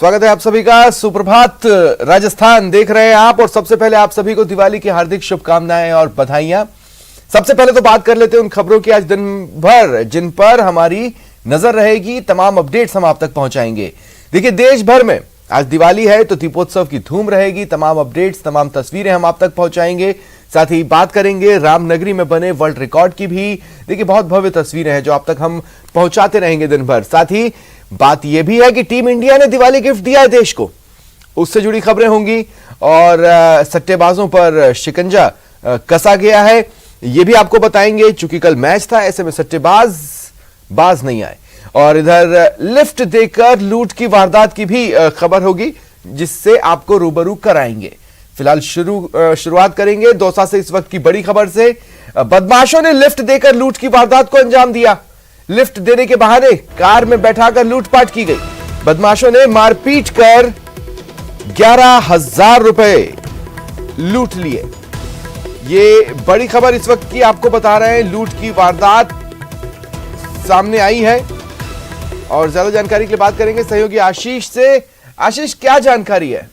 स्वागत है आप सभी का। सुप्रभात राजस्थान देख रहे हैं आप और सबसे पहले आप सभी को दिवाली की हार्दिक शुभकामनाएं और बधाइयां। सबसे पहले तो बात कर लेते हैं उन खबरों की आज दिन भर जिन पर हमारी नजर रहेगी। तमाम अपडेट्स हम आप तक पहुंचाएंगे। देखिए, देश भर में आज दिवाली है तो दीपोत्सव की धूम रहेगी। तमाम अपडेट्स, तमाम तस्वीरें हम आप तक पहुंचाएंगे। साथ ही बात करेंगे रामनगरी में बने वर्ल्ड रिकॉर्ड की भी। देखिए, बहुत भव्य तस्वीरें हैं जो आप तक हम पहुंचाते रहेंगे दिन भर। साथ ही बात यह भी है कि टीम इंडिया ने दिवाली गिफ्ट दिया है देश को, उससे जुड़ी खबरें होंगी। और सट्टेबाजों पर शिकंजा कसा गया है, यह भी आपको बताएंगे। चूंकि कल मैच था, ऐसे में सट्टेबाज बाज नहीं आए। और इधर लिफ्ट देकर लूट की वारदात की भी खबर होगी, जिससे आपको रूबरू कराएंगे। फिलहाल शुरुआत करेंगे दौसा से इस वक्त की बड़ी खबर से। बदमाशों ने लिफ्ट देकर लूट की वारदात को अंजाम दिया। लिफ्ट देने के बहाने कार में बैठाकर लूटपाट की गई। बदमाशों ने मारपीट कर 11,000 रुपए लूट लिए। ये बड़ी खबर इस वक्त की आपको बता रहे हैं। लूट की वारदात सामने आई है और ज्यादा जानकारी के लिए बात करेंगे सहयोगी आशीष से। आशीष, क्या जानकारी है?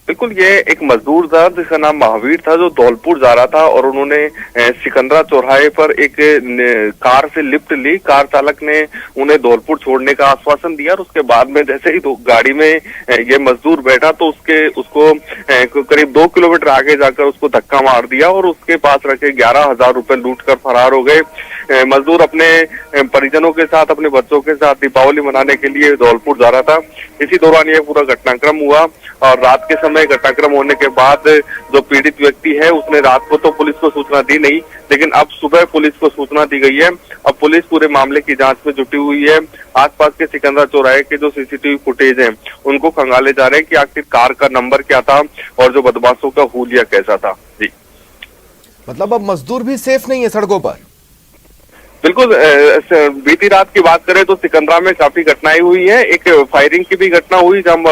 बिल्कुल, ये एक मजदूर था जिसका नाम महावीर था, जो धौलपुर जा रहा था और उन्होंने सिकंदरा चौराहे पर एक कार से लिफ्ट ली। कार चालक ने उन्हें धौलपुर छोड़ने का आश्वासन दिया और उसके बाद में जैसे ही गाड़ी में ये मजदूर बैठा तो उसको करीब 2 किलोमीटर आगे जाकर उसको धक्का मार दिया और उसके पास रखे 11,000 रुपए लूट कर फरार हो गए। मजदूर अपने परिजनों के साथ, अपने बच्चों के साथ दीपावली मनाने के लिए धौलपुर जा रहा था। इसी दौरान यह पूरा घटनाक्रम हुआ और रात के समय घटनाक्रम होने के बाद जो पीड़ित व्यक्ति है उसने रात को तो पुलिस को सूचना दी नहीं, लेकिन अब सुबह पुलिस को सूचना दी गई है। अब पुलिस पूरे मामले की जांच में जुटी हुई है। आसपास के सिकंदरा चौराहे के जो सीसीटीवी फुटेज हैं उनको खंगाले जा रहे हैं कि आखिर कार का नंबर क्या था और जो बदमाशों का हुलिया कैसा था। जी, मतलब अब मजदूर भी सेफ नहीं है सड़कों पर। बिल्कुल, बीती रात की बात करें तो सिकंदरा में काफी घटनाएं हुई हैं। एक फायरिंग की भी घटना हुई जब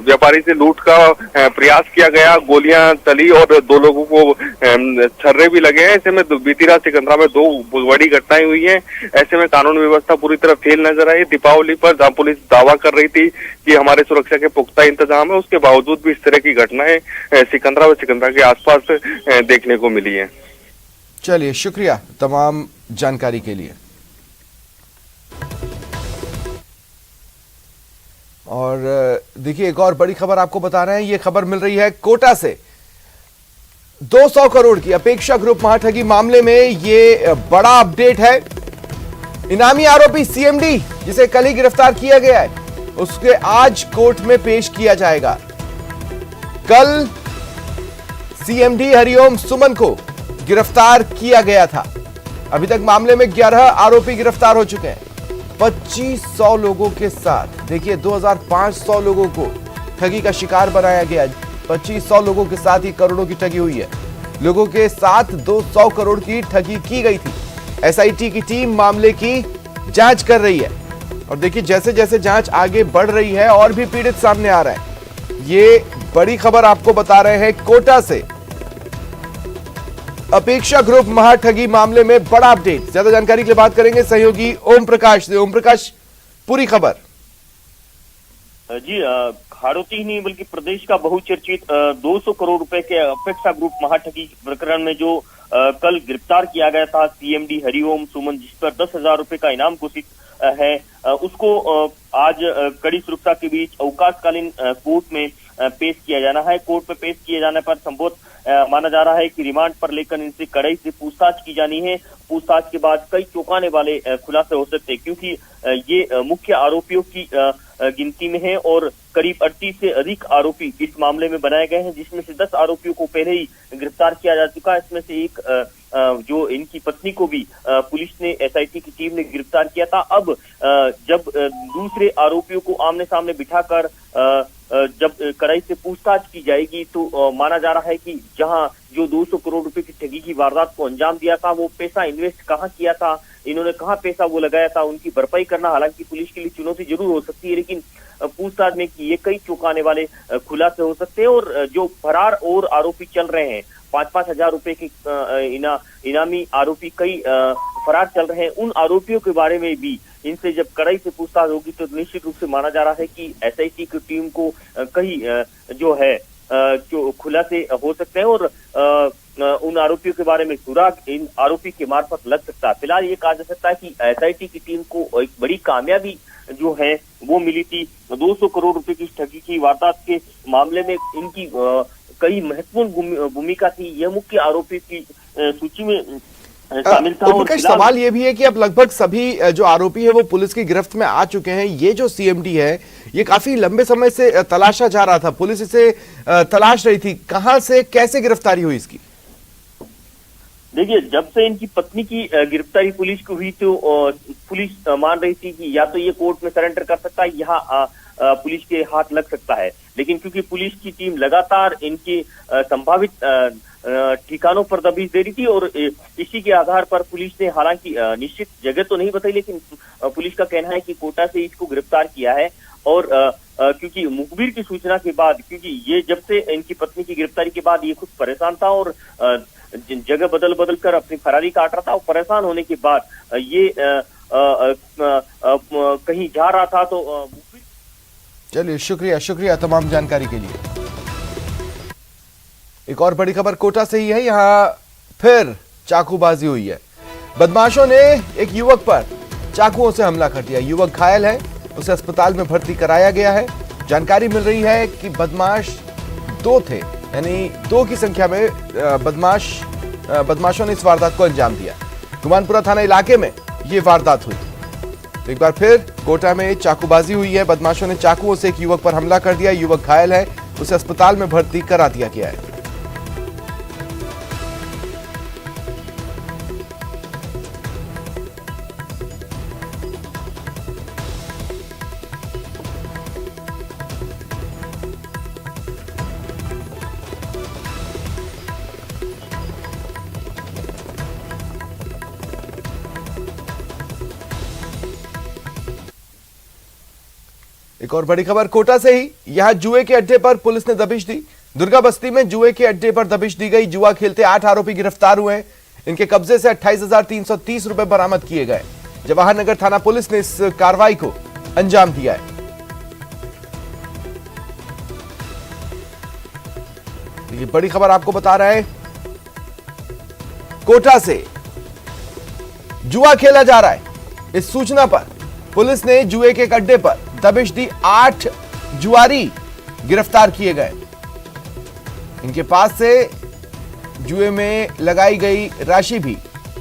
व्यापारी से लूट का प्रयास किया गया, गोलियां चली और 2 लोगों को छर्रे भी लगे हैं। ऐसे में बीती रात सिकंदरा में 2 बड़ी घटनाएं हुई हैं। ऐसे में कानून व्यवस्था पूरी तरह फेल नजर आई। दीपावली पर जहां पुलिस दावा कर रही थी कि हमारे सुरक्षा के पुख्ता इंतजाम है, उसके बावजूद भी इस तरह की घटनाएं सिकंदरा व सिकंदरा के आसपास देखने को मिली है। चलिए, शुक्रिया तमाम जानकारी के लिए। और देखिए, एक और बड़ी खबर आपको बता रहे हैं। ये खबर मिल रही है कोटा से। 200 करोड़ की अपेक्षा ग्रुप महाठगी मामले में ये बड़ा अपडेट है। इनामी आरोपी सीएमडी, जिसे कल ही गिरफ्तार किया गया है, उसके आज कोर्ट में पेश किया जाएगा। कल सीएमडी हरिओम सुमन को गिरफ्तार किया गया था। अभी तक मामले में 11 आरोपी गिरफ्तार हो चुके हैं 2500 लोगों के साथ। देखिए, 2500 लोगों को ठगी का शिकार बनाया गया। 2500 लोगों के साथ ही करोड़ों की ठगी हुई है। लोगों के साथ 200 करोड़ की ठगी की गई थी। एसआईटी की टीम मामले की जांच कर रही है और देखिए, जैसे जैसे जांच आगे बढ़ रही है और भी पीड़ित सामने आ रहे हैं। ये बड़ी खबर आपको बता रहे हैं कोटा से। अपेक्षा ग्रुप महाठगी मामले में बड़ा अपडेट। ज्यादा जानकारी के लिए बात करेंगे सहयोगी ओम प्रकाश से। ओम प्रकाश, पूरी खबर। जी, हाड़ौती ही नहीं बल्कि प्रदेश का बहुचर्चित 200 करोड़ रुपए के अपेक्षा ग्रुप महाठगी प्रकरण में जो कल गिरफ्तार किया गया था सीएमडी हरिओम सुमन, जिस पर 10,000 रुपए का इनाम घोषित है, उसको आज कड़ी सुरक्षा के बीच अवकाशकालीन कोर्ट में पेश किया जाना है। कोर्ट में पेश किए जाने पर संभवत माना जा रहा है कि रिमांड पर लेकर इनसे कड़ाई से पूछताछ की जानी है। पूछताछ के बाद कई चौंकाने वाले खुलासे हो सकते हैं, क्योंकि ये मुख्य आरोपियों की गिनती में है और करीब 38 से अधिक आरोपी इस मामले में बनाए गए हैं, जिसमें से 10 आरोपियों को पहले ही गिरफ्तार किया जा चुका है। इसमें से एक जो इनकी पत्नी को भी पुलिस ने, एसआईटी की टीम ने गिरफ्तार किया था। अब जब दूसरे आरोपियों को आमने सामने बिठाकर जब कड़ाई से पूछताछ की जाएगी तो माना जा रहा है कि जहां जो 200 करोड़ रुपए की ठगी की वारदात को अंजाम दिया था, वो पैसा इन्वेस्ट कहां किया था, इन्होंने कहां पैसा वो लगाया था, उनकी भरपाई करना हालांकि पुलिस के लिए चुनौती जरूर हो सकती है, लेकिन पूछताछ में कि ये कई चौंकाने वाले खुलासे हो सकते हैं। और जो फरार और आरोपी चल रहे हैं, 5-5 हजार रुपए के इनामी आरोपी कई फरार चल रहे हैं, उन आरोपियों के बारे में भी इनसे जब कड़ाई से पूछताछ होगी तो निश्चित रूप से माना जा रहा है कि एसआईटी की टीम को कहीं जो है जो खुलासे हो सकते हैं और उन आरोपियों के बारे में सुराग इन आरोपी के मार्फत लग सकता है। फिलहाल ये कहा जा सकता है कि एसआईटी की टीम को एक बड़ी कामयाबी जो है वो मिली थी। 200 करोड़ रुपए की ठगी की वारदात के मामले में इनकी कई महत्वपूर्ण भूमिका थी। यह मुख्य आरोपी की सूची में शामिल था। और सवाल ये भी है कि अब लगभग सभी जो आरोपी है वो पुलिस की गिरफ्त में आ चुके हैं। ये जो सीएमडी है ये काफी लंबे समय से तलाशा जा रहा था, पुलिस इसे तलाश रही थी। कहां से कैसे गिरफ्तारी हुई इसकी? देखिए, जब से इनकी पत्नी की गिरफ्तारी पुलिस को हुई तो पुलिस मान रही थी कि या तो ये कोर्ट में सरेंडर कर सकता है, यहाँ पुलिस के हाथ लग सकता है। लेकिन क्योंकि पुलिस की टीम लगातार इनके संभावित ठिकानों पर दबिश दे रही थी और इसी के आधार पर पुलिस ने हालांकि निश्चित जगह तो नहीं बताई, लेकिन पुलिस का कहना है कि कोटा से इसको गिरफ्तार किया है। और क्योंकि मुखबिर की सूचना के बाद, क्योंकि ये जब से इनकी पत्नी की गिरफ्तारी के बाद ये खुद परेशान था और जगह बदल बदल कर अपनी फरारी काट रहा था और परेशान होने के बाद ये कहीं जा रहा था तो चलिए, शुक्रिया तमाम जानकारी के लिए। एक और बड़ी खबर कोटा से ही है। यहां फिर चाकूबाजी हुई है। बदमाशों ने एक युवक पर चाकुओं से हमला कर दिया। युवक घायल है, उसे अस्पताल में भर्ती कराया गया है। जानकारी मिल रही है कि बदमाश 2 थे, यानी 2 की संख्या में बदमाशों ने इस वारदात को अंजाम दिया। गुमानपुरा थाना इलाके में यह वारदात हुई। तो एक बार फिर कोटा में चाकूबाजी हुई है। बदमाशों ने चाकुओं से एक युवक पर हमला कर दिया। युवक घायल है, उसे अस्पताल में भर्ती करा दिया गया है। एक और बड़ी खबर कोटा से ही। यहां जुए के अड्डे पर पुलिस ने दबिश दी। दुर्गा बस्ती में जुए के अड्डे पर दबिश दी गई। जुआ खेलते 8 आरोपी गिरफ्तार हुए हैं। इनके कब्जे से 28,330 रुपए बरामद किए गए। जवाहर नगर थाना पुलिस ने इस कार्रवाई को अंजाम दिया है। ये बड़ी खबर आपको बता रहा है, कोटा से जुआ खेला जा रहा है। इस सूचना पर पुलिस ने जुए के अड्डे पर दबिश दी। 8 जुआरी गिरफ्तार किए गए। इनके पास से जुए में लगाई गई राशि भी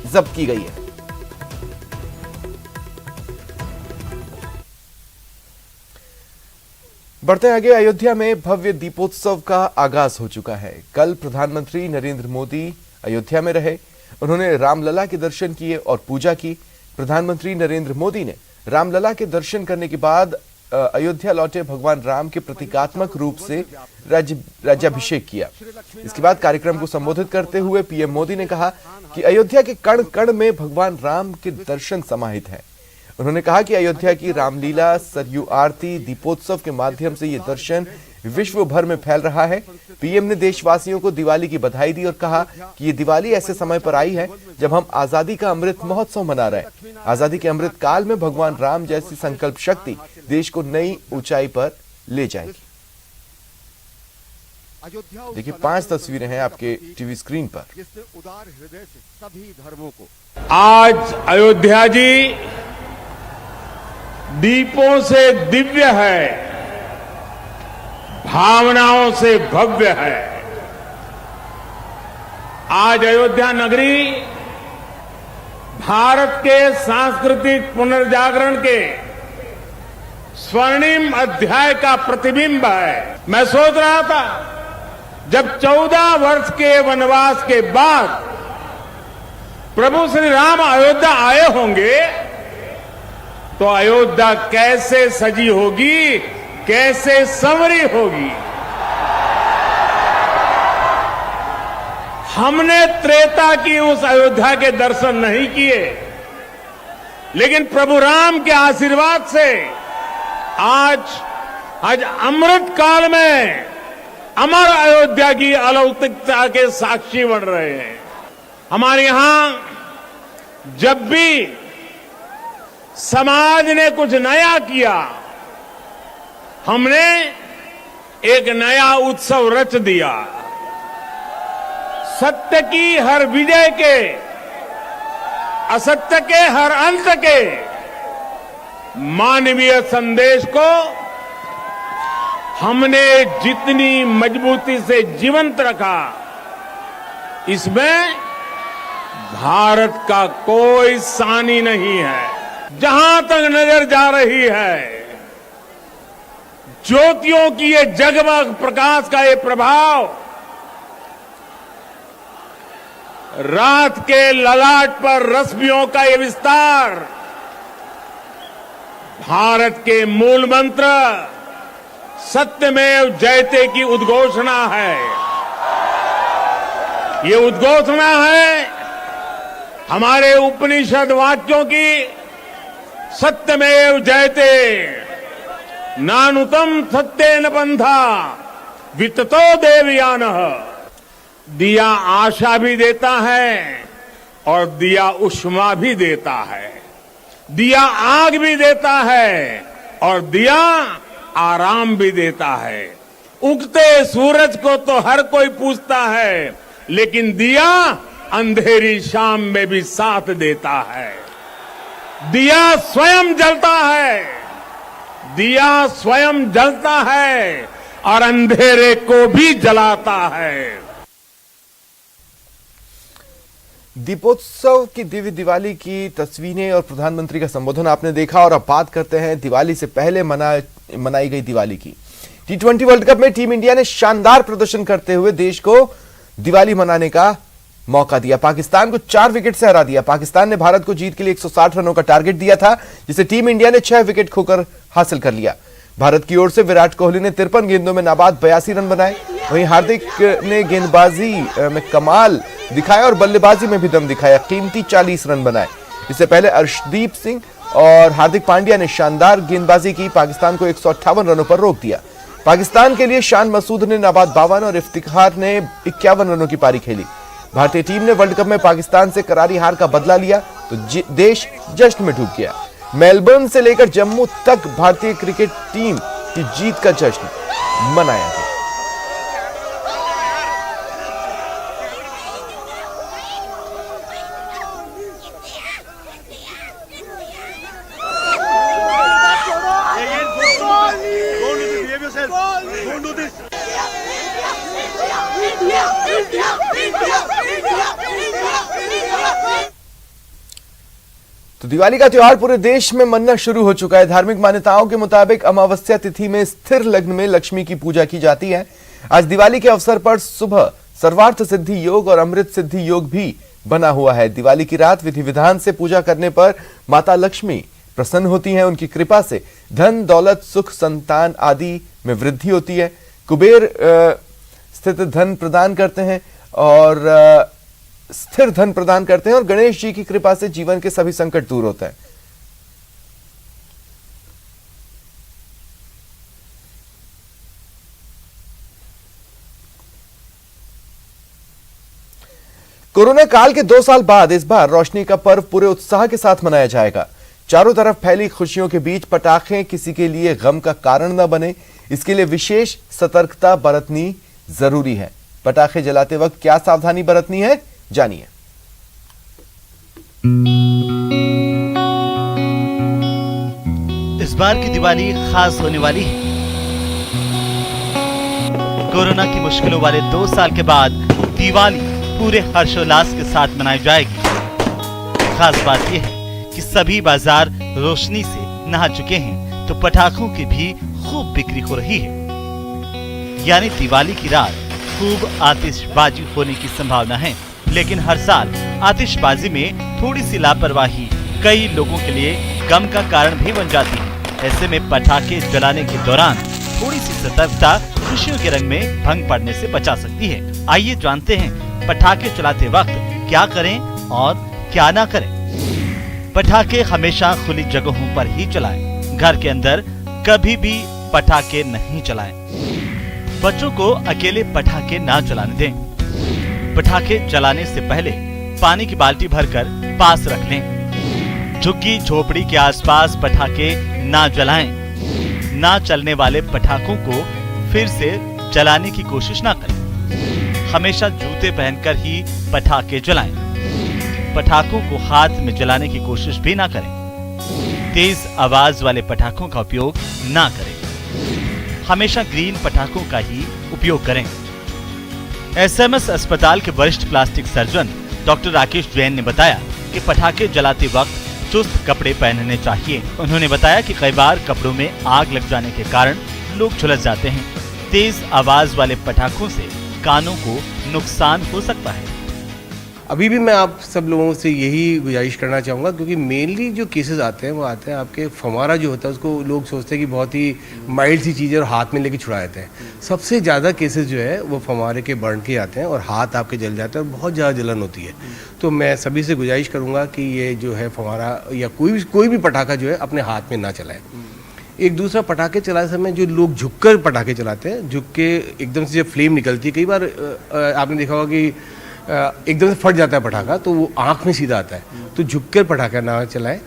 जब्त की गई है। बढ़ते आगे, अयोध्या में भव्य दीपोत्सव का आगाज हो चुका है। कल प्रधानमंत्री नरेंद्र मोदी अयोध्या में रहे। उन्होंने रामलला के दर्शन किए और पूजा की। प्रधानमंत्री नरेंद्र मोदी ने रामलला के दर्शन करने के बाद अयोध्या लौटे भगवान राम के प्रतीकात्मक रूप से राज्याभिषेक किया। इसके बाद कार्यक्रम को संबोधित करते हुए पीएम मोदी ने कहा कि अयोध्या के कण कण में भगवान राम के दर्शन समाहित हैं। उन्होंने कहा कि अयोध्या की रामलीला, सरयू आरती, दीपोत्सव के माध्यम से ये दर्शन विश्व भर में फैल रहा है। पीएम ने देशवासियों को दिवाली की बधाई दी और कहा कि ये दिवाली ऐसे समय पर आई है जब हम आजादी का अमृत महोत्सव मना रहे हैं। आजादी के अमृत काल में भगवान राम जैसी संकल्प शक्ति देश को नई ऊंचाई पर ले जाएगी। देखिए, 5 तस्वीरें हैं आपके टीवी स्क्रीन पर। उदार हृदय से सभी धर्मों को आज अयोध्या जी दीपों से दिव्य है, भावनाओं से भव्य है। आज अयोध्या नगरी भारत के सांस्कृतिक पुनर्जागरण के स्वर्णिम अध्याय का प्रतिबिंब है। मैं सोच रहा था, जब 14 वर्ष के वनवास के बाद प्रभु श्री राम अयोध्या आए होंगे तो अयोध्या कैसे सजी होगी, कैसे संवरी होगी। हमने त्रेता की उस अयोध्या के दर्शन नहीं किए, लेकिन प्रभु राम के आशीर्वाद से आज अमृत काल में अमर अयोध्या की अलौकिकता के साक्षी बन रहे हैं। हमारे यहां जब भी समाज ने कुछ नया किया, हमने एक नया उत्सव रच दिया। सत्य की हर विजय के, असत्य के हर अंत के मानवीय संदेश को हमने जितनी मजबूती से जीवंत रखा, इसमें भारत का कोई सानी नहीं है। जहां तक नजर जा रही है, ज्योतियों की ये जगमग प्रकाश का ये प्रभाव रात के ललाट पर रश्मियों का ये विस्तार भारत के मूल मंत्र सत्यमेव जयते की उद्घोषणा है। ये उद्घोषणा है हमारे उपनिषद वाक्यों की, सत्यमेव जयते, नानुतम सत्येन पंथा विततो देवयानः। दिया आशा भी देता है और दिया उष्मा भी देता है, दिया आग भी देता है और दिया आराम भी देता है। उगते सूरज को तो हर कोई पूजता है, लेकिन दिया अंधेरी शाम में भी साथ देता है। दिया स्वयं जलता है, दिया स्वयं जलता है और अंधेरे को भी जलाता है। दीपोत्सव की दिव्य दिवाली की तस्वीरें और प्रधानमंत्री का संबोधन आपने देखा। और अब बात करते हैं दिवाली से पहले मनाई गई दिवाली की। T20 वर्ल्ड कप में टीम इंडिया ने शानदार प्रदर्शन करते हुए देश को दिवाली मनाने का मौका दिया। पाकिस्तान को 4 विकेट से हरा दिया। पाकिस्तान ने भारत को जीत के लिए 160 रनों का टारगेट दिया था, जिसे टीम इंडिया ने 6 विकेट खोकर हासिल कर लिया। भारत की ओर से विराट कोहली ने 53 गेंदों में नाबाद 82 रन बनाए। वहीं हार्दिक ने गेंदबाजी में कमाल दिखाया और बल्लेबाजी में भी दम दिखाया, कीमती 40 रन बनाए। इससे पहले अर्शदीप सिंह और हार्दिक पांड्या ने शानदार गेंदबाजी की, पाकिस्तान को 158 रनों पर रोक दिया। पाकिस्तान के लिए शान मसूद ने नाबाद 52 और इफ्तिखार ने 51 रनों की पारी खेली। भारतीय टीम ने वर्ल्ड कप में पाकिस्तान से करारी हार का बदला लिया तो देश जश्न में डूब गया। मेलबर्न से लेकर जम्मू तक भारतीय क्रिकेट टीम की जीत का जश्न मनाया गया। तो दिवाली का त्योहार पूरे देश में मनना शुरू हो चुका है। धार्मिक मान्यताओं के मुताबिक अमावस्या तिथि में स्थिर लग्न में लक्ष्मी की पूजा की जाती है। आज दिवाली के अवसर पर सुबह सर्वार्थ सिद्धि योग और अमृत सिद्धि योग भी बना हुआ है। दिवाली की रात विधि विधान से पूजा करने पर माता लक्ष्मी प्रसन्न होती हैं। उनकी कृपा से धन, दौलत, सुख, संतान आदि में वृद्धि होती है। कुबेर स्थित धन प्रदान करते हैं और स्थिर धन प्रदान करते हैं और गणेश जी की कृपा से जीवन के सभी संकट दूर होते हैं। कोरोना काल के 2 साल बाद इस बार रोशनी का पर्व पूरे उत्साह के साथ मनाया जाएगा। चारों तरफ फैली खुशियों के बीच पटाखे किसी के लिए गम का कारण न बने, इसके लिए विशेष सतर्कता बरतनी जरूरी है। पटाखे जलाते वक्त क्या सावधानी बरतनी है, जानिए। इस बार की दिवाली खास होने वाली है। कोरोना की मुश्किलों वाले 2 साल के बाद दिवाली पूरे हर्षोल्लास के साथ मनाई जाएगी। खास बात यह है कि सभी बाजार रोशनी से नहा चुके हैं, तो पटाखों की भी खूब बिक्री हो रही है। यानी दिवाली की रात खूब आतिशबाजी होने की संभावना है। लेकिन हर साल आतिशबाजी में थोड़ी सी लापरवाही कई लोगों के लिए गम का कारण भी बन जाती है। ऐसे में पटाखे जलाने के दौरान थोड़ी सी सतर्कता खुशियों के रंग में भंग पड़ने से बचा सकती है। आइए जानते हैं पटाखे चलाते वक्त क्या करें और क्या ना करें। पटाखे हमेशा खुली जगहों पर ही चलाएं। घर के अंदर कभी भी पटाखे नहीं चलाएं। बच्चों को अकेले पटाखे ना चलाने दें। पटाखे जलाने से पहले पानी की बाल्टी भरकर पास रख लें। झुग्गी झोपड़ी के आसपास पटाखे ना जलाएं। ना चलने वाले पटाखों को फिर से जलाने की कोशिश ना करें। हमेशा जूते पहनकर ही पटाखे जलाएं। पटाखों को हाथ में जलाने की कोशिश भी ना करें। तेज आवाज वाले पटाखों का उपयोग ना करें। हमेशा ग्रीन पटाखों का ही उपयोग करें। एसएमएस अस्पताल के वरिष्ठ plastic surgeon doctor Rakesh Jain ने बताया कि पटाखे जलाते वक्त चुस्त कपड़े पहनने चाहिए। उन्होंने बताया कि कई बार कपड़ों में आग लग जाने के कारण लोग झुलस जाते हैं। तेज आवाज वाले पटाखों से कानों को नुकसान हो सकता है। अभी भी मैं आप सब लोगों से यही गुजारिश करना चाहूँगा, क्योंकि मेनली जो केसेस आते हैं वो आते हैं आपके फव्वारा जो होता है उसको लोग सोचते हैं कि बहुत ही माइल्ड सी चीज़ है और हाथ में लेके छुड़ा देते हैं। सबसे ज़्यादा केसेस जो है वो फव्वारे के बर्न के आते हैं और हाथ आपके जल जाते हैं और बहुत ज़्यादा जलन होती है। तो मैं सभी से गुजारिश करूँगा कि ये जो है फव्वारा या कोई भी पटाखा जो है अपने हाथ में ना चलाएं। एक दूसरा, पटाखे चलाते समय जो लोग झुककर पटाखे चलाते हैं, झुक के एकदम से जब फ्लेम निकलती है, कई बार आपने देखा होगा कि एकदम से फट जाता है पटाखा तो वो आँख में सीधा आता है। तो झुककर पटाखा ना चलाएं।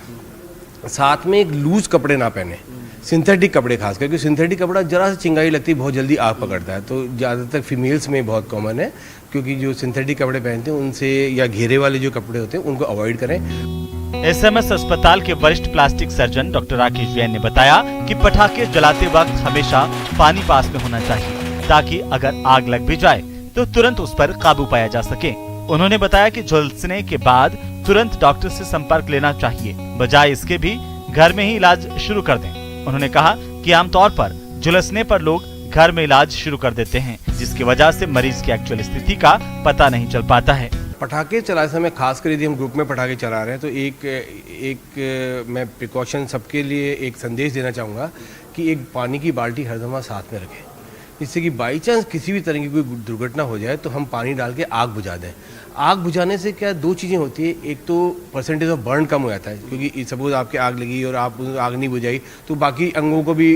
साथ में एक लूज कपड़े ना पहने, सिंथेटिक कपड़े खास करके। सिंथेटिक कपड़ा जरा से चिंगारी लगती है बहुत जल्दी आग पकड़ता है, तो ज़्यादातर फीमेल्स में बहुत कॉमन है, क्योंकि जो सिंथेटिक कपड़े पहनते हैं उनसे, या घेरे वाले जो कपड़े होते हैं उनको अवॉइड करें। एसएमएस अस्पताल के वरिष्ठ plastic surgeon doctor Rakesh Jain ने बताया कि पटाखे जलाते वक्त हमेशा पानी पास में होना चाहिए, ताकि अगर आग लग भी जाए तो तुरंत उस पर काबू पाया जा सके। उन्होंने बताया कि झुलसने के बाद तुरंत डॉक्टर से संपर्क लेना चाहिए, बजाय इसके भी घर में ही इलाज शुरू कर दें। उन्होंने कहा कि आमतौर पर झुलसने पर लोग घर में इलाज शुरू कर देते हैं, जिसकी वजह से मरीज की एक्चुअल स्थिति का पता नहीं चल पाता है। पटाखे चलाते समय खासकर यदि हम ग्रुप में पटाखे चला रहे हैं तो एक मैं प्रिकॉशन सबके लिए एक संदेश देना चाहूँगा कि एक पानी की बाल्टी हर दफा साथ में रखें, जिससे कि बाई चांस किसी भी तरह की कोई दुर्घटना हो जाए तो हम पानी डाल के आग बुझा दें। आग बुझाने से क्या दो चीज़ें होती है, एक तो परसेंटेज ऑफ बर्न कम हो जाता है, क्योंकि सपोज आपके आग लगी और आप आग नहीं बुझाई तो बाकी अंगों को भी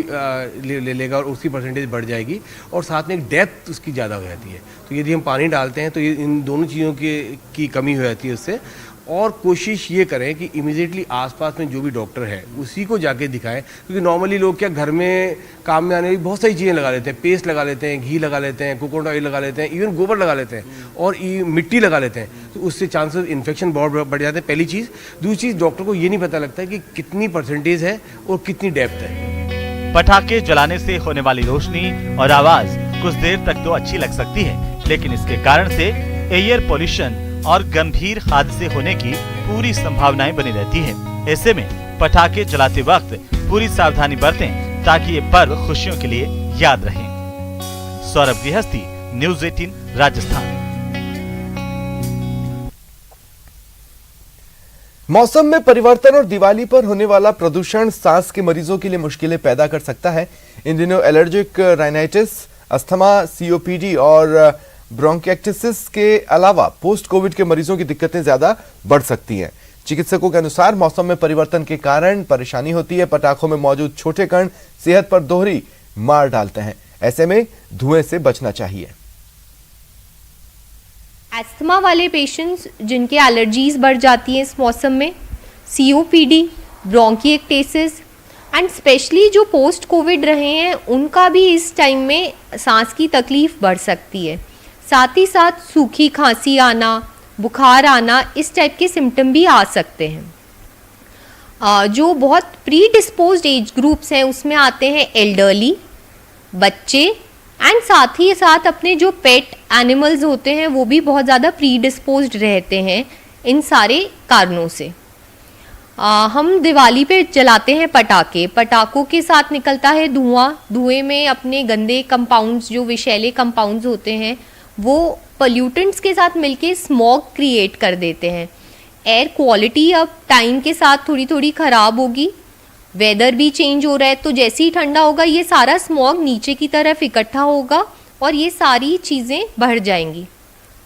ले लेगा और उसकी परसेंटेज बढ़ जाएगी, और साथ में एक डेप्थ उसकी ज़्यादा हो जाती है। तो यदि हम पानी डालते हैं तो ये इन दोनों चीज़ों की कमी हो जाती है उससे। और कोशिश ये करें कि इमीडिएटली आसपास में जो भी डॉक्टर है उसी को जाके दिखाएं, क्योंकि नॉर्मली लोग क्या घर में काम में आने वाली बहुत सारी चीज़ें लगा लेते हैं, पेस्ट लगा लेते हैं, घी लगा लेते हैं, कोकोनट ऑयल लगा लेते हैं, इवन गोबर लगा लेते हैं और मिट्टी लगा लेते हैं, तो उससे चांसेस इन्फेक्शन बहुत बढ़ जाते हैं, पहली चीज़। दूसरी चीज़, डॉक्टर को ये नहीं पता लगता कि कितनी परसेंटेज है और कितनी डेप्थ है। पटाखे जलाने से होने वाली रोशनी और आवाज कुछ देर तक तो अच्छी लग सकती है, लेकिन इसके कारण से एयर पोल्यूशन और गंभीर हादसे होने की पूरी संभावनाएं बनी रहती है। ऐसे में पटाखे जलाते वक्त पूरी सावधानी बरतें, ताकि ये पर्व खुशियों के लिए याद रहे। सौरभ गृहस्थी, न्यूज़ 18 राजस्थान। मौसम में परिवर्तन और दिवाली पर होने वाला प्रदूषण सांस के मरीजों के लिए मुश्किलें पैदा कर सकता है। इन दिनों एलर्जिक राइनाइटिस, अस्थमा, सीओपीडी और ब्रोंकिएक्टिसिस के अलावा पोस्ट कोविड के मरीजों की दिक्कतें ज्यादा बढ़ सकती हैं। चिकित्सकों के अनुसार मौसम में परिवर्तन के कारण परेशानी होती है। पटाखों में मौजूद छोटे कण सेहत पर दोहरी मार डालते हैं, ऐसे में धुएं से बचना चाहिए। अस्थमा वाले पेशेंट्स जिनके एलर्जीज बढ़ जाती हैं इस मौसम में, सीओपीडी, ब्रोंकिएक्टिसिस एंड स्पेशली जो पोस्ट कोविड रहे हैं उनका भी इस टाइम में सांस की तकलीफ बढ़ सकती है। साथ ही साथ सूखी खांसी आना, बुखार आना, इस टाइप के सिम्टम भी आ सकते हैं। जो बहुत प्री डिस्पोज्ड एज ग्रुप्स हैं उसमें आते हैं एल्डरली, बच्चे एंड साथ ही साथ अपने जो पेट एनिमल्स होते हैं वो भी बहुत ज़्यादा प्री डिस्पोज्ड रहते हैं इन सारे कारणों से। हम दिवाली पे जलाते हैं पटाखे, पटाखों के साथ निकलता है धुआं। धुएं में अपने गंदे कंपाउंड्स, जो विषैले कंपाउंड्स होते हैं, वो पोल्यूटेंट्स के साथ मिलके स्मॉग क्रिएट कर देते हैं। एयर क्वालिटी अब टाइम के साथ थोड़ी थोड़ी ख़राब होगी, वेदर भी चेंज हो रहा है, तो जैसे ही ठंडा होगा ये सारा स्मॉग नीचे की तरफ इकट्ठा होगा और ये सारी चीज़ें बढ़ जाएंगी।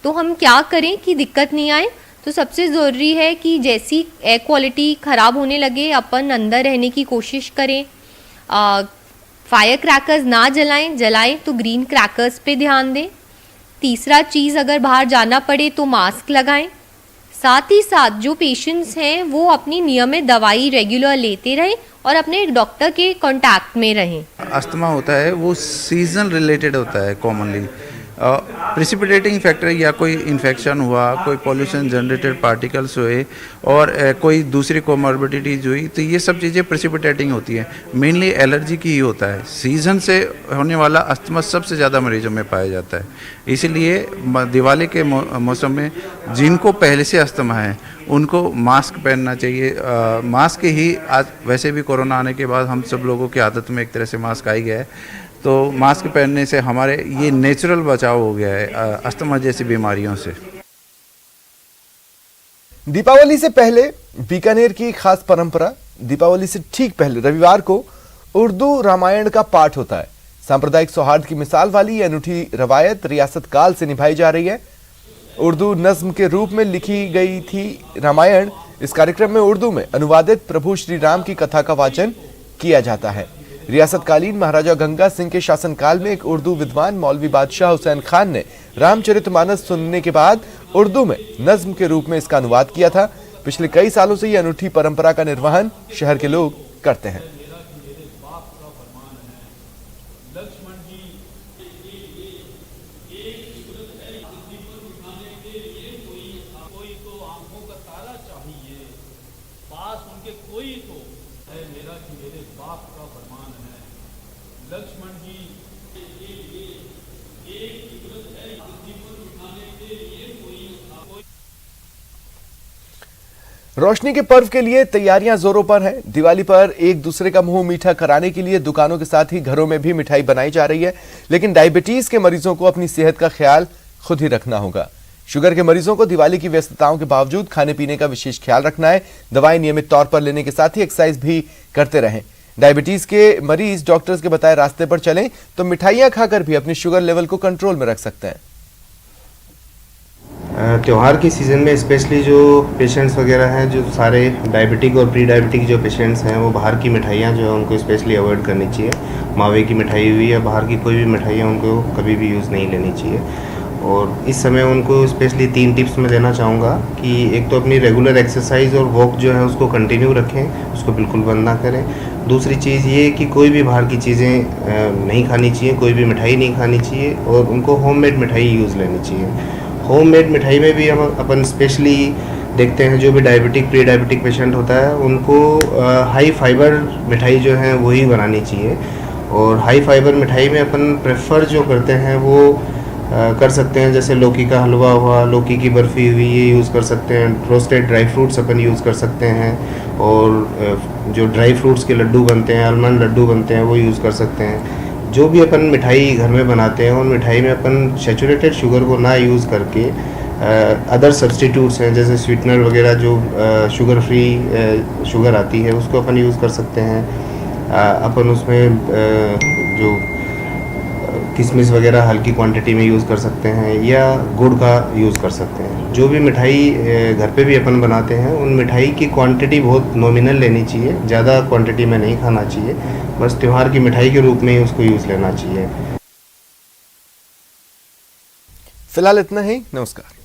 तो हम क्या करें कि दिक्कत नहीं आए? तो सबसे ज़रूरी है कि जैसी एयर क्वालिटी ख़राब होने लगे अपन अंदर रहने की कोशिश करें। फायर क्रैकर्स ना जलाएं तो ग्रीन क्रैकर्स पे ध्यान दें। तीसरा चीज़, अगर बाहर जाना पड़े तो मास्क लगाएं। साथ ही साथ जो पेशेंट्स हैं वो अपनी नियमित दवाई रेगुलर लेते रहें और अपने डॉक्टर के कांटेक्ट में रहें। अस्थमा होता है वो सीजन रिलेटेड होता है कॉमनली। प्रेसिपिटेटिंग फैक्टर या कोई इन्फेक्शन हुआ, कोई पॉल्यूशन जनरेटेड पार्टिकल्स हुए और कोई दूसरी कोमॉर्बिडिटीज हुई, तो ये सब चीज़ें प्रेसिपिटेटिंग होती है। मेनली एलर्जी की ही होता है। सीज़न से होने वाला अस्थमा सबसे ज़्यादा मरीजों में पाया जाता है। इसीलिए दिवाली के मौसम में जिनको पहले से अस्थमा है उनको मास्क पहनना चाहिए। मास्क ही आज वैसे भी कोरोना आने के बाद हम सब लोगों की आदत में एक तरह से मास्क आ ही गया है, तो मास्क पहनने से हमारे ये नेचुरल बचाव हो गया है अस्थमा जैसी बीमारियों से। दीपावली से पहले बीकानेर की खास परंपरा, दीपावली से ठीक पहले रविवार को उर्दू रामायण का पाठ होता है। सांप्रदायिक सौहार्द की मिसाल वाली यह अनूठी रवायत रियासत काल से निभाई जा रही है। उर्दू नज्म के रूप में लिखी गई थी रामायण। इस कार्यक्रम में उर्दू में अनुवादित प्रभु श्री राम की कथा का वाचन किया जाता है। रियासतकालीन महाराजा गंगा सिंह के शासनकाल में एक उर्दू विद्वान मौलवी बादशाह हुसैन खान ने रामचरितमानस सुनने के बाद उर्दू में नज्म के रूप में इसका अनुवाद किया था। पिछले कई सालों से यह अनूठी परंपरा का निर्वहन शहर के लोग करते हैं। रोशनी के पर्व के लिए तैयारियां जोरों पर हैं। दिवाली पर एक दूसरे का मुंह मीठा कराने के लिए दुकानों के साथ ही घरों में भी मिठाई बनाई जा रही है। लेकिन डायबिटीज के मरीजों को अपनी सेहत का ख्याल खुद ही रखना होगा। शुगर के मरीजों को दिवाली की व्यस्तताओं के बावजूद खाने पीने का विशेष ख्याल रखना है। दवाएं नियमित तौर पर लेने के साथ ही एक्सरसाइज भी करते रहें। डायबिटीज के मरीज डॉक्टर्स के बताए रास्ते पर चलें तो मिठाइयां खाकर भी अपनी शुगर लेवल को कंट्रोल में रख सकते हैं। त्यौहार के सीज़न में स्पेशली जो पेशेंट्स वगैरह हैं, जो सारे डायबिटिक और प्री डायबिटिक जो पेशेंट्स हैं, वो बाहर की मिठाइयाँ जो है उनको स्पेशली अवॉइड करनी चाहिए। मावे की मिठाई हुई या बाहर की कोई भी मिठाइयाँ उनको कभी भी यूज़ नहीं लेनी चाहिए। और इस समय उनको स्पेशली 3 टिप्स मैं देना चाहूँगा कि एक तो अपनी रेगुलर एक्सरसाइज और वॉक जो है उसको कंटिन्यू रखें, उसको बिल्कुल बंद ना करें। दूसरी चीज़ ये कि कोई भी बाहर की चीज़ें नहीं खानी चाहिए, कोई भी मिठाई नहीं खानी चाहिए और उनको होममेड मिठाई यूज़ लेनी चाहिए। होममेड मिठाई में भी हम अपन स्पेशली देखते हैं जो भी डायबिटिक प्री डायबिटिक पेशेंट होता है उनको हाई फाइबर मिठाई जो है वही बनानी चाहिए। और हाई फाइबर मिठाई में अपन प्रेफर जो करते हैं वो कर सकते हैं, जैसे लौकी का हलवा हुआ, लौकी की बर्फ़ी हुई, ये यूज़ कर सकते हैं। रोस्टेड ड्राई फ्रूट्स अपन यूज़ कर सकते हैं और जो ड्राई फ्रूट्स के लड्डू बनते हैं, आलमंड लड्डू बनते हैं, वो यूज़ कर सकते हैं। जो भी अपन मिठाई घर में बनाते हैं उन मिठाई में अपन सैचुरेटेड शुगर को ना यूज़ करके अदर सब्स्टिट्यूट्स हैं जैसे स्वीटनर वगैरह जो शुगर फ्री शुगर आती है उसको अपन यूज़ कर सकते हैं। अपन उसमें जो किशमिश वगैरह हल्की क्वांटिटी में यूज़ कर सकते हैं या गुड़ का यूज़ कर सकते हैं। जो भी मिठाई घर पे भी अपन बनाते हैं उन मिठाई की क्वांटिटी बहुत नॉमिनल लेनी चाहिए, ज़्यादा क्वांटिटी में नहीं खाना चाहिए। बस त्योहार की मिठाई के रूप में ही उसको यूज़ लेना चाहिए। फिलहाल इतना ही। नमस्कार।